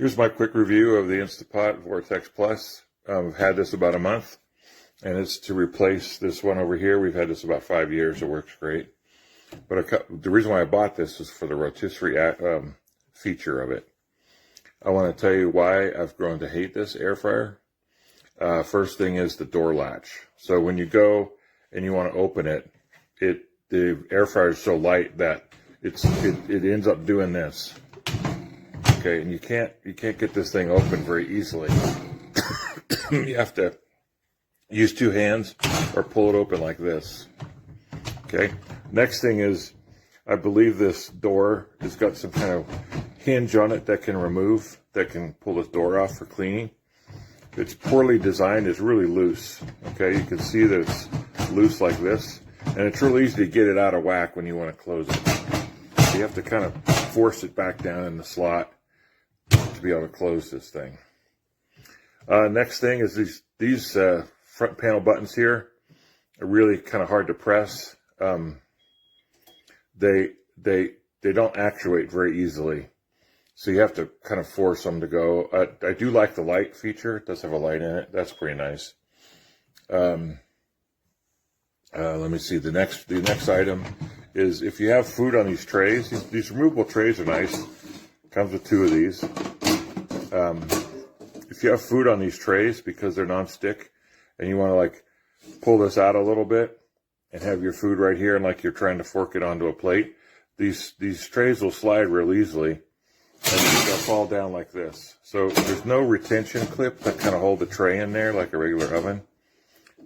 Here's my quick review of the Instapot Vortex Plus. I've had this about a month, and it's to replace this one over here. We've had this about 5 years. It works great. But the reason why I bought this is for the rotisserie feature of it. I want to tell you why I've grown to hate this air fryer. First thing is the door latch. So when you go and you want to open it, the air fryer is so light that it ends up doing this. Okay, and you can't get this thing open very easily. You have to use two hands or pull it open like this. Okay. Next thing is, I believe this door has got some kind of hinge on it that can pull this door off for cleaning. It's poorly designed. It's really loose. Okay, you can see that it's loose like this, and it's really easy to get it out of whack when you want to close it. So you have to kind of force it back down in the slot to be able to close this thing. Next thing is these front panel buttons here are really kind of hard to press. They don't actuate very easily, so you have to kind of force them to go. I do like the light feature. It does have a light in it. That's pretty nice. Let me see. The next item is, if you have food on these trays, these removable trays are nice. Comes with two of these. If you have food on these trays, because they're non-stick, and you want to like pull this out a little bit and have your food right here, and like you're trying to fork it onto a plate, these trays will slide real easily, and they'll fall down like this. So there's no retention clip that kind of hold the tray in there like a regular oven,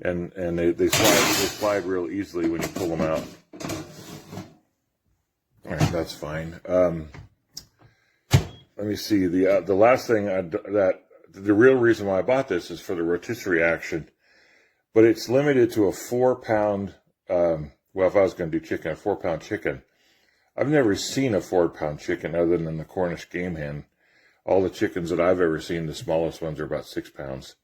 and they slide real easily when you pull them out. All right, that's fine. Let me see. The last thing the real reason why I bought this is for the rotisserie action, but it's limited to a 4-pound. Well, if I was going to do chicken, a 4-pound chicken. I've never seen a 4-pound chicken other than the Cornish game hen. All the chickens that I've ever seen, the smallest ones are about 6 pounds.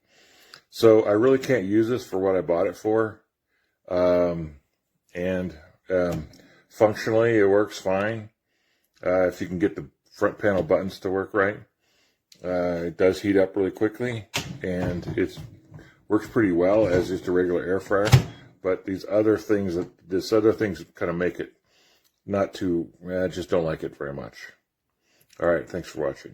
So I really can't use this for what I bought it for. Functionally, it works fine. If you can get the front panel buttons to work right. It does heat up really quickly, and it works pretty well as just a regular air fryer. But these other things kind of make it not too, I just don't like it very much. All right, thanks for watching.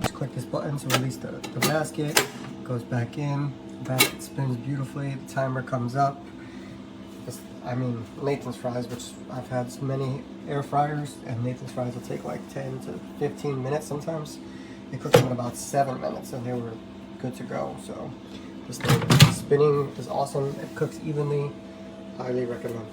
Just click this button to release the basket. It goes back in. The basket spins beautifully. The timer comes up. Nathan's fries, which I've had many air fryers, and Nathan's fries will take like 10 to 15 minutes sometimes. They cooked them in about 7 minutes, and they were good to go. So this thing spinning is awesome. It cooks evenly. Highly recommend.